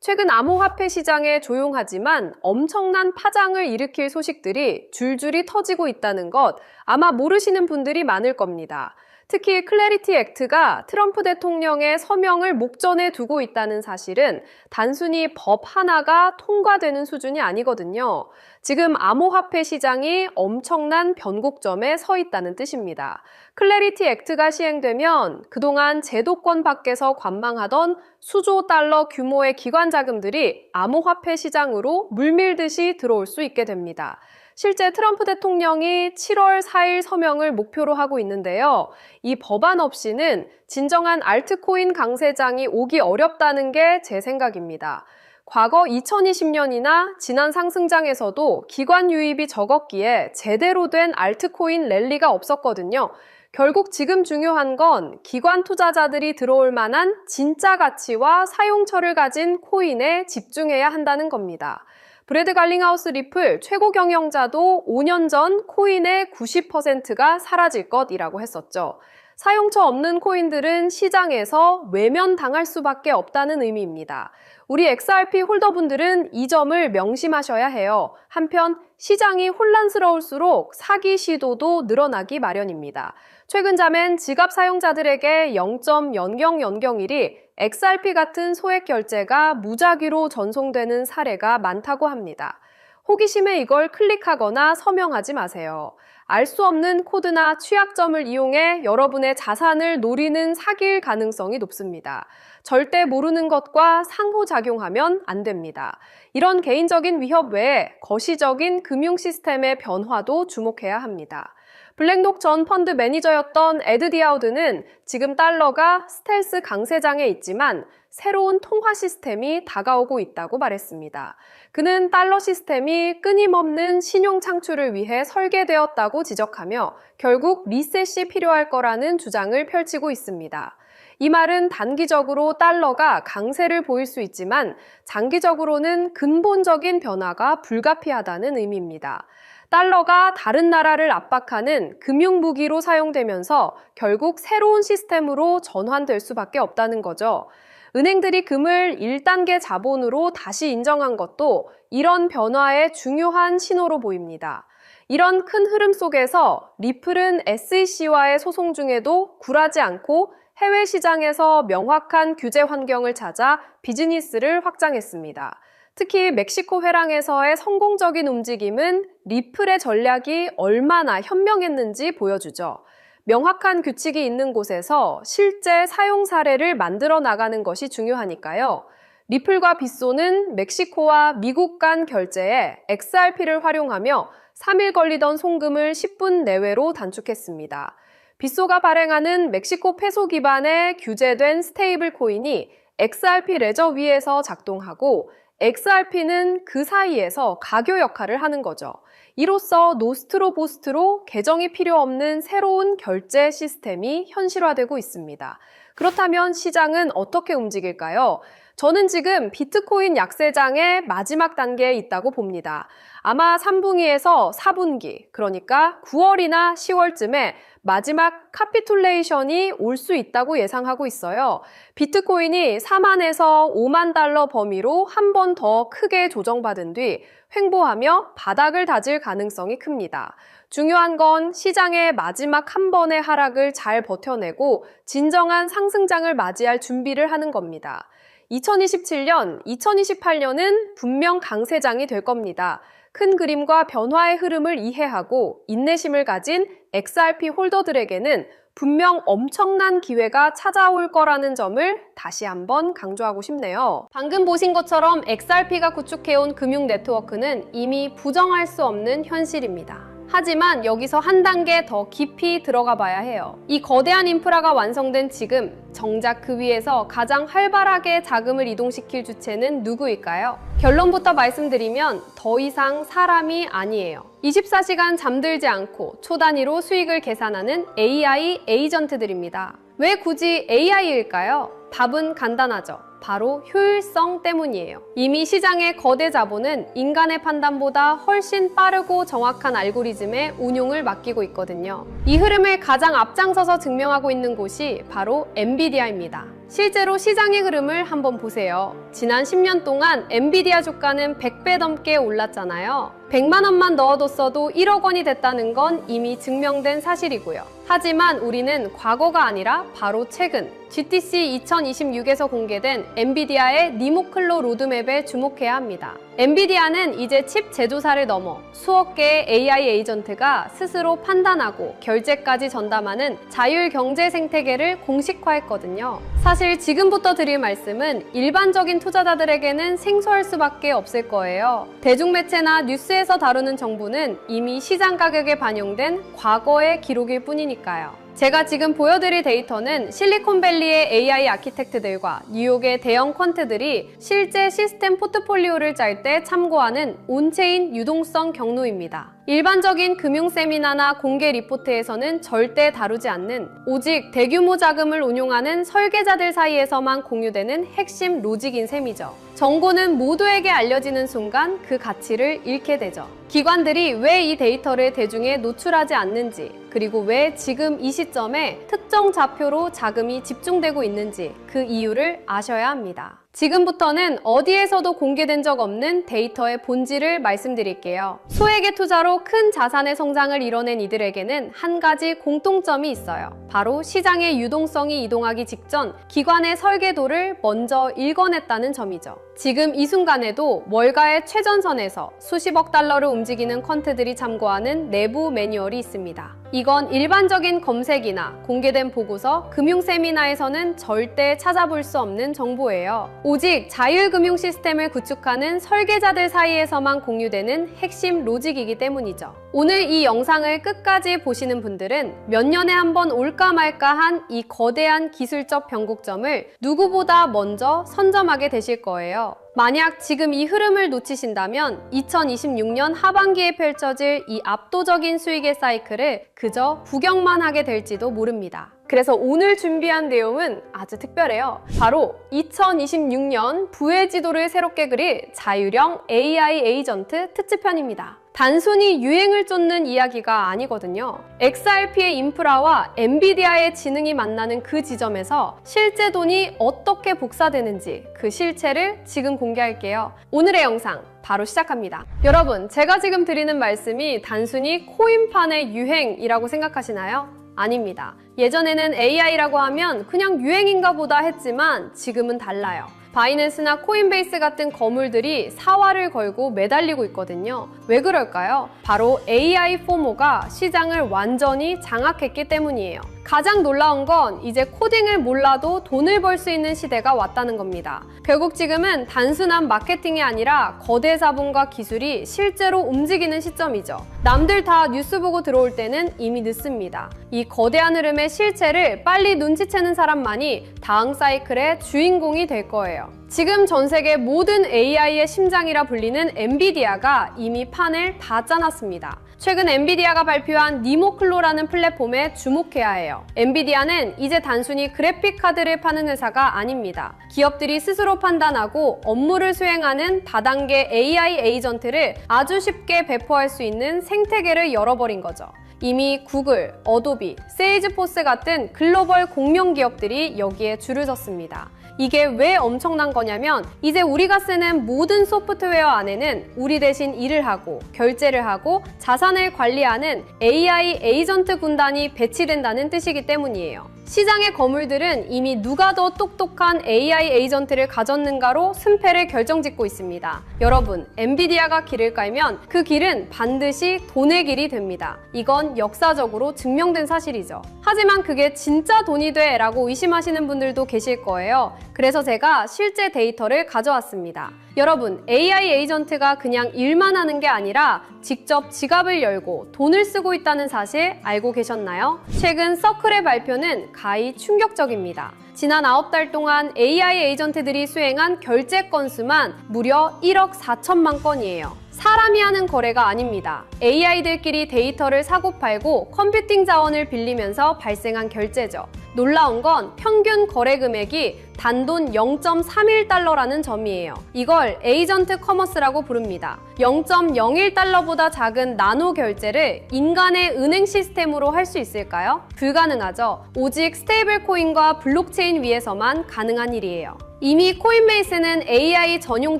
최근 암호화폐 시장에 조용하지만 엄청난 파장을 일으킬 소식들이 줄줄이 터지고 있다는 것 아마 모르시는 분들이 많을 겁니다. 특히 클래리티 액트가 트럼프 대통령의 서명을 목전에 두고 있다는 사실은 단순히 법 하나가 통과되는 수준이 아니거든요. 지금 암호화폐 시장이 엄청난 변곡점에 서 있다는 뜻입니다. 클래리티 액트가 시행되면 그동안 제도권 밖에서 관망하던 수조 달러 규모의 기관 자금들이 암호화폐 시장으로 물밀듯이 들어올 수 있게 됩니다. 실제 트럼프 대통령이 7월 4일 서명을 목표로 하고 있는데요. 이 법안 없이는 진정한 알트코인 강세장이 오기 어렵다는 게 제 생각입니다. 과거 2020년이나 지난 상승장에서도 기관 유입이 적었기에 제대로 된 알트코인 랠리가 없었거든요. 결국 지금 중요한 건 기관 투자자들이 들어올 만한 진짜 가치와 사용처를 가진 코인에 집중해야 한다는 겁니다. 브래드 갈링하우스 리플 최고 경영자도 5년 전 코인의 90%가 사라질 것이라고 했었죠. 사용처 없는 코인들은 시장에서 외면당할 수밖에 없다는 의미입니다. 우리 XRP 홀더분들은 이 점을 명심하셔야 해요. 한편 시장이 혼란스러울수록 사기 시도도 늘어나기 마련입니다. 최근 자맨 지갑 사용자들에게 0.0001이 XRP 같은 소액 결제가 무작위로 전송되는 사례가 많다고 합니다. 호기심에 이걸 클릭하거나 서명하지 마세요. 알 수 없는 코드나 취약점을 이용해 여러분의 자산을 노리는 사기일 가능성이 높습니다. 절대 모르는 것과 상호작용하면 안 됩니다. 이런 개인적인 위협 외에 거시적인 금융 시스템의 변화도 주목해야 합니다. 블랙록 전 펀드 매니저였던 에드 디아우드는 지금 달러가 스텔스 강세장에 있지만 새로운 통화 시스템이 다가오고 있다고 말했습니다. 그는 달러 시스템이 끊임없는 신용 창출을 위해 설계되었다고 지적하며 결국 리셋이 필요할 거라는 주장을 펼치고 있습니다. 이 말은 단기적으로 달러가 강세를 보일 수 있지만 장기적으로는 근본적인 변화가 불가피하다는 의미입니다. 달러가 다른 나라를 압박하는 금융무기로 사용되면서 결국 새로운 시스템으로 전환될 수밖에 없다는 거죠. 은행들이 금을 1단계 자본으로 다시 인정한 것도 이런 변화의 중요한 신호로 보입니다. 이런 큰 흐름 속에서 리플은 SEC와의 소송 중에도 굴하지 않고 해외 시장에서 명확한 규제 환경을 찾아 비즈니스를 확장했습니다. 특히 멕시코 회랑에서의 성공적인 움직임은 리플의 전략이 얼마나 현명했는지 보여주죠. 명확한 규칙이 있는 곳에서 실제 사용 사례를 만들어 나가는 것이 중요하니까요. 리플과 빗소는 멕시코와 미국 간 결제에 XRP를 활용하며 3일 걸리던 송금을 10분 내외로 단축했습니다. 빗소가 발행하는 멕시코 페소 기반의 규제된 스테이블 코인이 XRP 레저 위에서 작동하고 XRP는 그 사이에서 가교 역할을 하는 거죠. 이로써 노스트로 보스트로 계정이 필요 없는 새로운 결제 시스템이 현실화되고 있습니다. 그렇다면 시장은 어떻게 움직일까요? 저는 지금 비트코인 약세장의 마지막 단계에 있다고 봅니다. 아마 3분기에서 4분기, 그러니까 9월이나 10월쯤에 마지막 카피툴레이션이 올 수 있다고 예상하고 있어요. 비트코인이 4만에서 5만 달러 범위로 한 번 더 크게 조정받은 뒤 횡보하며 바닥을 다질 가능성이 큽니다. 중요한 건 시장의 마지막 한 번의 하락을 잘 버텨내고 진정한 상승장을 맞이할 준비를 하는 겁니다. 2027년, 2028년은 분명 강세장이 될 겁니다. 큰 그림과 변화의 흐름을 이해하고 인내심을 가진 XRP 홀더들에게는 분명 엄청난 기회가 찾아올 거라는 점을 다시 한번 강조하고 싶네요. 방금 보신 것처럼 XRP가 구축해온 금융 네트워크는 이미 부정할 수 없는 현실입니다. 하지만 여기서 한 단계 더 깊이 들어가 봐야 해요. 이 거대한 인프라가 완성된 지금 정작 그 위에서 가장 활발하게 자금을 이동시킬 주체는 누구일까요? 결론부터 말씀드리면 더 이상 사람이 아니에요. 24시간 잠들지 않고 초 단위로 수익을 계산하는 AI 에이전트들입니다. 왜 굳이 AI일까요? 답은 간단하죠. 바로 효율성 때문이에요. 이미 시장의 거대 자본은 인간의 판단보다 훨씬 빠르고 정확한 알고리즘의 운용을 맡기고 있거든요. 이 흐름을 가장 앞장서서 증명하고 있는 곳이 바로 엔비디아입니다. 실제로 시장의 흐름을 한번 보세요. 지난 10년 동안 엔비디아 주가는 100배 넘게 올랐잖아요. 100만 원만 넣어뒀어도 1억 원이 됐다는 건 이미 증명된 사실이고요. 하지만 우리는 과거가 아니라 바로 최근 GTC 2026에서 공개된 엔비디아의 니모클로 로드맵에 주목해야 합니다. 엔비디아는 이제 칩 제조사를 넘어 수억 개의 AI 에이전트가 스스로 판단하고 결제까지 전담하는 자율 경제 생태계를 공식화했거든요. 사실 지금부터 드릴 말씀은 일반적인 투자자들에게는 생소할 수밖에 없을 거예요. 대중매체나 뉴스에서 다루는 정보는 이미 시장 가격에 반영된 과거의 기록일 뿐이니까요. 제가 지금 보여드릴 데이터는 실리콘밸리의 AI 아키텍트들과 뉴욕의 대형 퀀트들이 실제 시스템 포트폴리오를 짤 때 참고하는 온체인 유동성 경로입니다. 일반적인 금융 세미나나 공개 리포트에서는 절대 다루지 않는 오직 대규모 자금을 운용하는 설계자들 사이에서만 공유되는 핵심 로직인 셈이죠. 정보는 모두에게 알려지는 순간 그 가치를 잃게 되죠. 기관들이 왜 이 데이터를 대중에 노출하지 않는지, 그리고 왜 지금 이 시점에 특정 좌표로 자금이 집중되고 있는지 그 이유를 아셔야 합니다. 지금부터는 어디에서도 공개된 적 없는 데이터의 본질을 말씀드릴게요. 소액의 투자로 큰 자산의 성장을 이뤄낸 이들에게는 한 가지 공통점이 있어요. 바로 시장의 유동성이 이동하기 직전 기관의 설계도를 먼저 읽어냈다는 점이죠. 지금 이 순간에도 월가의 최전선에서 수십억 달러를 움직이는 퀀트들이 참고하는 내부 매뉴얼이 있습니다. 이건 일반적인 검색이나 공개된 보고서, 금융 세미나에서는 절대 찾아볼 수 없는 정보예요. 오직 자율금융 시스템을 구축하는 설계자들 사이에서만 공유되는 핵심 로직이기 때문이죠. 오늘 이 영상을 끝까지 보시는 분들은 몇 년에 한 번 올까 말까한 이 거대한 기술적 변곡점을 누구보다 먼저 선점하게 되실 거예요. 만약 지금 이 흐름을 놓치신다면 2026년 하반기에 펼쳐질 이 압도적인 수익의 사이클을 그저 구경만 하게 될지도 모릅니다. 그래서 오늘 준비한 내용은 아주 특별해요. 바로 2026년 부의 지도를 새롭게 그릴 자율형 AI 에이전트 특집편입니다. 단순히 유행을 쫓는 이야기가 아니거든요. XRP의 인프라와 엔비디아의 지능이 만나는 그 지점에서 실제 돈이 어떻게 복사되는지 그 실체를 지금 공개할게요. 오늘의 영상 바로 시작합니다. 여러분, 제가 지금 드리는 말씀이 단순히 코인판의 유행이라고 생각하시나요? 아닙니다. 예전에는 AI라고 하면 그냥 유행인가 보다 했지만 지금은 달라요. 바이낸스나 코인베이스 같은 거물들이 사활을 걸고 매달리고 있거든요. 왜 그럴까요? 바로 AI 포모가 시장을 완전히 장악했기 때문이에요. 가장 놀라운 건 이제 코딩을 몰라도 돈을 벌 수 있는 시대가 왔다는 겁니다. 결국 지금은 단순한 마케팅이 아니라 거대 자본과 기술이 실제로 움직이는 시점이죠. 남들 다 뉴스 보고 들어올 때는 이미 늦습니다. 이 거대한 흐름의 실체를 빨리 눈치채는 사람만이 다음 사이클의 주인공이 될 거예요. 지금 전 세계 모든 AI의 심장이라 불리는 엔비디아가 이미 판을 다 짜놨습니다. 최근 엔비디아가 발표한 니모클로라는 플랫폼에 주목해야 해요. 엔비디아는 이제 단순히 그래픽 카드를 파는 회사가 아닙니다. 기업들이 스스로 판단하고 업무를 수행하는 다단계 AI 에이전트를 아주 쉽게 배포할 수 있는 생태계를 열어버린 거죠. 이미 구글, 어도비, 세일즈포스 같은 글로벌 공룡 기업들이 여기에 줄을 섰습니다. 이게 왜 엄청난 거냐면 이제 우리가 쓰는 모든 소프트웨어 안에는 우리 대신 일을 하고 결제를 하고 자산을 관리하는 AI 에이전트 군단이 배치된다는 뜻이기 때문이에요. 시장의 거물들은 이미 누가 더 똑똑한 AI 에이전트를 가졌는가로 승패를 결정짓고 있습니다. 여러분, 엔비디아가 길을 깔면 그 길은 반드시 돈의 길이 됩니다. 이건 역사적으로 증명된 사실이죠. 하지만 그게 진짜 돈이 돼? 라고 의심하시는 분들도 계실 거예요. 그래서 제가 실제 데이터를 가져왔습니다. 여러분, AI 에이전트가 그냥 일만 하는 게 아니라 직접 지갑을 열고 돈을 쓰고 있다는 사실 알고 계셨나요? 최근 서클의 발표는 가히 충격적입니다. 지난 9달 동안 AI 에이전트들이 수행한 결제 건수만 무려 1억 4천만 건이에요. 사람이 하는 거래가 아닙니다. AI들끼리 데이터를 사고팔고 컴퓨팅 자원을 빌리면서 발생한 결제죠. 놀라운 건 평균 거래 금액이 단돈 0.31달러라는 점이에요. 이걸 에이전트 커머스라고 부릅니다. 0.01달러보다 작은 나노 결제를 인간의 은행 시스템으로 할 수 있을까요? 불가능하죠. 오직 스테이블 코인과 블록체인 위에서만 가능한 일이에요. 이미 코인베이스는 AI 전용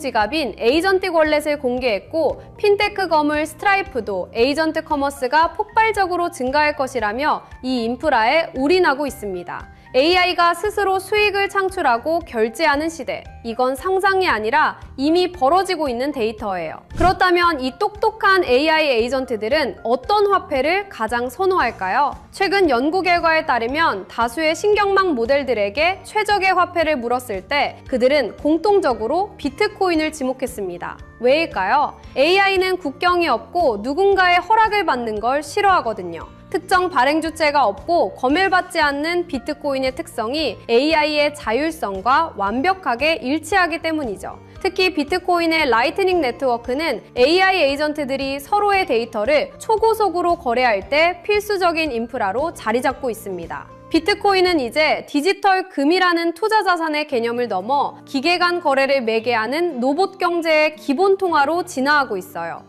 지갑인 에이전트 월렛을 공개했고 핀테크 거물 스트라이프도 에이전트 커머스가 폭발적으로 증가할 것이라며 이 인프라에 올인하고 있습니다. AI가 스스로 수익을 창출하고 결제하는 시대. 이건 상상이 아니라 이미 벌어지고 있는 데이터예요. 그렇다면 이 똑똑한 AI 에이전트들은 어떤 화폐를 가장 선호할까요? 최근 연구 결과에 따르면 다수의 신경망 모델들에게 최적의 화폐를 물었을 때 그들은 공통적으로 비트코인을 지목했습니다. 왜일까요? AI는 국경이 없고 누군가의 허락을 받는 걸 싫어하거든요. 특정 발행 주체가 없고 검열받지 않는 비트코인의 특성이 AI의 자율성과 완벽하게 일치하기 때문이죠. 특히 비트코인의 라이트닝 네트워크는 AI 에이전트들이 서로의 데이터를 초고속으로 거래할 때 필수적인 인프라로 자리 잡고 있습니다. 비트코인은 이제 디지털 금이라는 투자 자산의 개념을 넘어 기계 간 거래를 매개하는 로봇 경제의 기본 통화로 진화하고 있어요.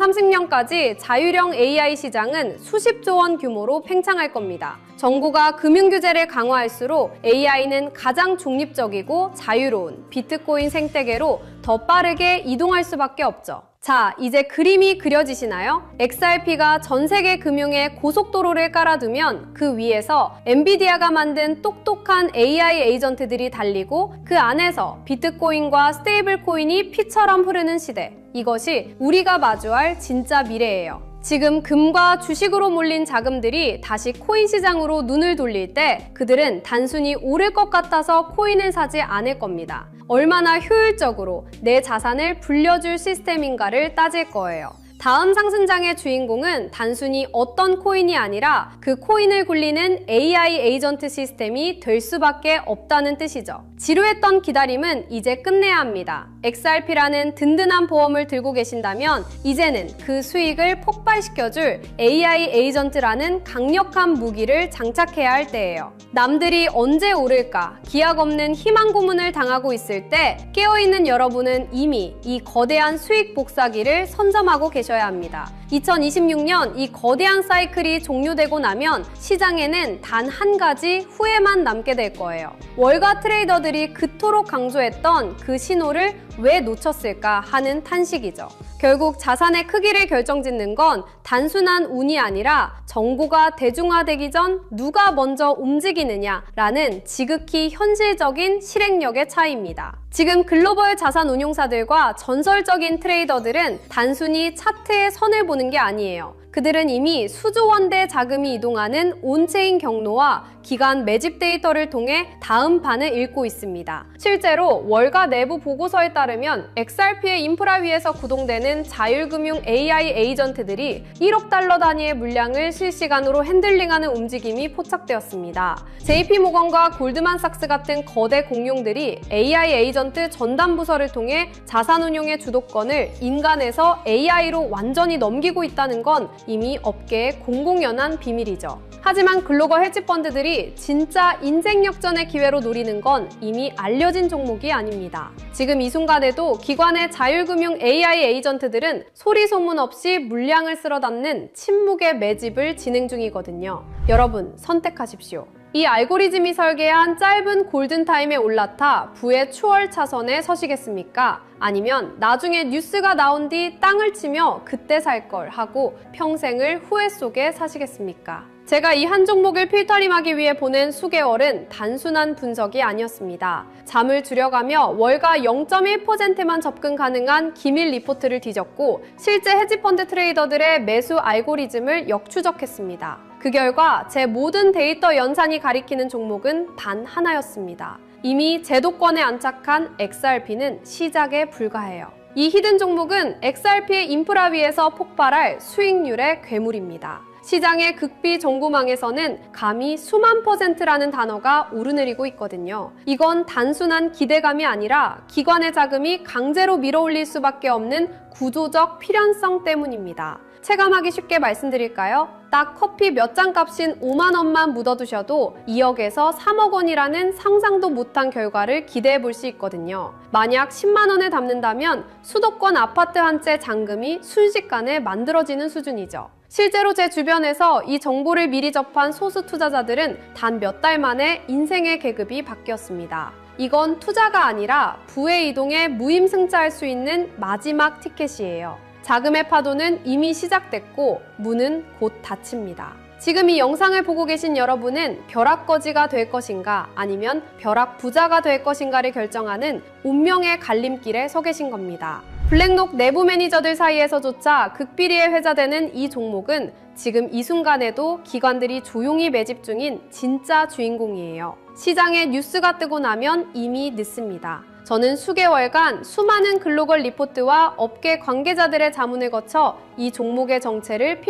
2030년까지 자율형 AI 시장은 수십조 원 규모로 팽창할 겁니다. 정부가 금융 규제를 강화할수록 AI는 가장 중립적이고 자유로운 비트코인 생태계로 더 빠르게 이동할 수밖에 없죠. 자, 이제 그림이 그려지시나요? XRP가 전 세계 금융에 고속도로를 깔아두면 그 위에서 엔비디아가 만든 똑똑한 AI 에이전트들이 달리고 그 안에서 비트코인과 스테이블 코인이 피처럼 흐르는 시대. 이것이 우리가 마주할 진짜 미래예요. 지금 금과 주식으로 몰린 자금들이 다시 코인 시장으로 눈을 돌릴 때 그들은 단순히 오를 것 같아서 코인을 사지 않을 겁니다. 얼마나 효율적으로 내 자산을 불려줄 시스템인가를 따질 거예요. 다음 상승장의 주인공은 단순히 어떤 코인이 아니라 그 코인을 굴리는 AI 에이전트 시스템이 될 수밖에 없다는 뜻이죠. 지루했던 기다림은 이제 끝내야 합니다. XRP라는 든든한 보험을 들고 계신다면 이제는 그 수익을 폭발시켜줄 AI 에이전트라는 강력한 무기를 장착해야 할 때예요. 남들이 언제 오를까 기약 없는 희망 고문을 당하고 있을 때 깨어있는 여러분은 이미 이 거대한 수익 복사기를 선점하고 계셔야 합니다. 2026년 이 거대한 사이클이 종료되고 나면 시장에는 단 한 가지 후회만 남게 될 거예요. 월가 트레이더들이 그토록 강조했던 그 신호를 왜 놓쳤을까 하는 탄식이죠. 결국 자산의 크기를 결정짓는 건 단순한 운이 아니라 정보가 대중화되기 전 누가 먼저 움직이느냐라는 지극히 현실적인 실행력의 차이입니다. 지금 글로벌 자산 운용사들과 전설적인 트레이더들은 단순히 차트의 선을 보는 게 아니에요. 그들은 이미 수조 원대 자금이 이동하는 온체인 경로와 기간 매집 데이터를 통해 다음 판을 읽고 있습니다. 실제로 월가 내부 보고서에 따르면 XRP의 인프라 위에서 구동되는 자율금융 AI 에이전트들이 1억 달러 단위의 물량을 실시간으로 핸들링하는 움직임이 포착되었습니다. JP모건과 골드만삭스 같은 거대 공룡들이 AI 에이전트 전담 부서를 통해 자산운용의 주도권을 인간에서 AI로 완전히 넘기고 있다는 건 이미 업계의 공공연한 비밀이죠. 하지만 글로벌 헤지펀드들이 진짜 인생 역전의 기회로 노리는 건 이미 알려진 종목이 아닙니다. 지금 이 순간에도 기관의 자율금융 AI 에이전트들은 소리 소문 없이 물량을 쓸어 담는 침묵의 매집을 진행 중이거든요. 여러분, 선택하십시오. 이 알고리즘이 설계한 짧은 골든타임에 올라타 부의 추월 차선에 서시겠습니까? 아니면 나중에 뉴스가 나온 뒤 땅을 치며 그때 살 걸 하고 평생을 후회 속에 사시겠습니까? 제가 이 한 종목을 필터링하기 위해 보낸 수개월은 단순한 분석이 아니었습니다. 잠을 줄여가며 월가 0.1%만 접근 가능한 기밀 리포트를 뒤졌고 실제 헤지펀드 트레이더들의 매수 알고리즘을 역추적했습니다. 그 결과 제 모든 데이터 연산이 가리키는 종목은 단 하나였습니다. 이미 제도권에 안착한 XRP는 시작에 불과해요. 이 히든 종목은 XRP의 인프라 위에서 폭발할 수익률의 괴물입니다. 시장의 극비 정보망에서는 감히 수만 %라는 단어가 오르내리고 있거든요. 이건 단순한 기대감이 아니라 기관의 자금이 강제로 밀어올릴 수밖에 없는 구조적 필연성 때문입니다. 체감하기 쉽게 말씀드릴까요? 딱 커피 몇 잔 값인 5만 원만 묻어두셔도 2억에서 3억 원이라는 상상도 못한 결과를 기대해 볼 수 있거든요. 만약 10만 원에 담는다면 수도권 아파트 한 채 잔금이 순식간에 만들어지는 수준이죠. 실제로 제 주변에서 이 정보를 미리 접한 소수 투자자들은 단 몇 달 만에 인생의 계급이 바뀌었습니다. 이건 투자가 아니라 부의 이동에 무임승차할 수 있는 마지막 티켓이에요. 자금의 파도는 이미 시작됐고 문은 곧 닫힙니다. 지금 이 영상을 보고 계신 여러분은 벼락거지가 될 것인가 아니면 벼락부자가 될 것인가를 결정하는 운명의 갈림길에 서 계신 겁니다. 블랙록 내부 매니저들 사이에서조차 극비리에 회자되는 이 종목은 지금 이 순간에도 기관들이 조용히 매집 중인 진짜 주인공이에요. 시장에 뉴스가 뜨고 나면 이미 늦습니다. 저는 수개월간 수많은 글로벌 리포트와 업계 관계자들의 자문을 거쳐 이 종목의 정체를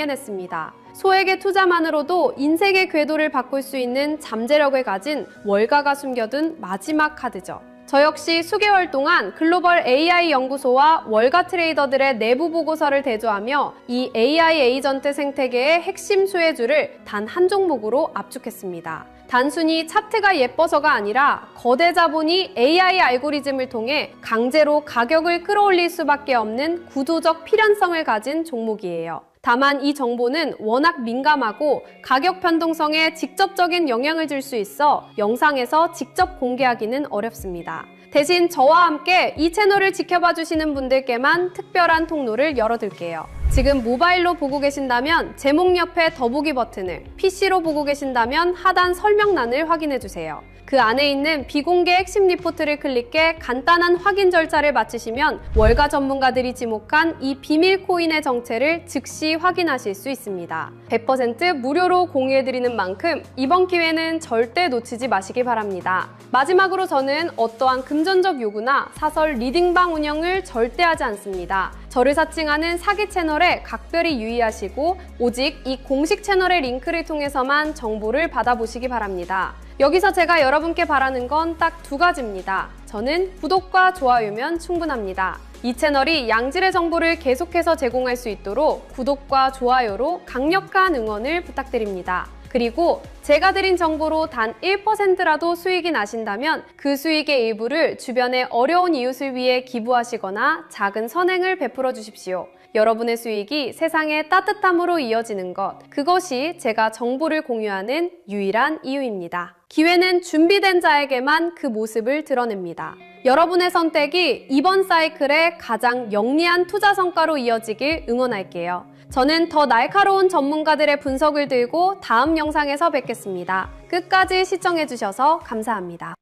필터링해냈습니다. 소액의 투자만으로도 인생의 궤도를 바꿀 수 있는 잠재력을 가진 월가가 숨겨둔 마지막 카드죠. 저 역시 수개월 동안 글로벌 AI 연구소와 월가 트레이더들의 내부 보고서를 대조하며 이 AI 에이전트 생태계의 핵심 수혜주를 단 한 종목으로 압축했습니다. 단순히 차트가 예뻐서가 아니라 거대 자본이 AI 알고리즘을 통해 강제로 가격을 끌어올릴 수밖에 없는 구조적 필연성을 가진 종목이에요. 다만 이 정보는 워낙 민감하고 가격 변동성에 직접적인 영향을 줄 수 있어 영상에서 직접 공개하기는 어렵습니다. 대신 저와 함께 이 채널을 지켜봐 주시는 분들께만 특별한 통로를 열어둘게요. 지금 모바일로 보고 계신다면 제목 옆에 더보기 버튼을, PC로 보고 계신다면 하단 설명란을 확인해주세요. 그 안에 있는 비공개 핵심 리포트를 클릭해 간단한 확인 절차를 마치시면 월가 전문가들이 지목한 이 비밀 코인의 정체를 즉시 확인하실 수 있습니다. 100% 무료로 공유해드리는 만큼 이번 기회는 절대 놓치지 마시기 바랍니다. 마지막으로 저는 어떠한 금전적 요구나 사설 리딩방 운영을 절대 하지 않습니다. 저를 사칭하는 사기 채널에 각별히 유의하시고 오직 이 공식 채널의 링크를 통해서만 정보를 받아보시기 바랍니다. 여기서 제가 여러분께 바라는 건 딱 두 가지입니다. 저는 구독과 좋아요면 충분합니다. 이 채널이 양질의 정보를 계속해서 제공할 수 있도록 구독과 좋아요로 강력한 응원을 부탁드립니다. 그리고 제가 드린 정보로 단 1%라도 수익이 나신다면 그 수익의 일부를 주변의 어려운 이웃을 위해 기부하시거나 작은 선행을 베풀어 주십시오. 여러분의 수익이 세상의 따뜻함으로 이어지는 것, 그것이 제가 정보를 공유하는 유일한 이유입니다. 기회는 준비된 자에게만 그 모습을 드러냅니다. 여러분의 선택이 이번 사이클의 가장 영리한 투자 성과로 이어지길 응원할게요. 저는 더 날카로운 전문가들의 분석을 들고 다음 영상에서 뵙겠습니다. 끝까지 시청해주셔서 감사합니다.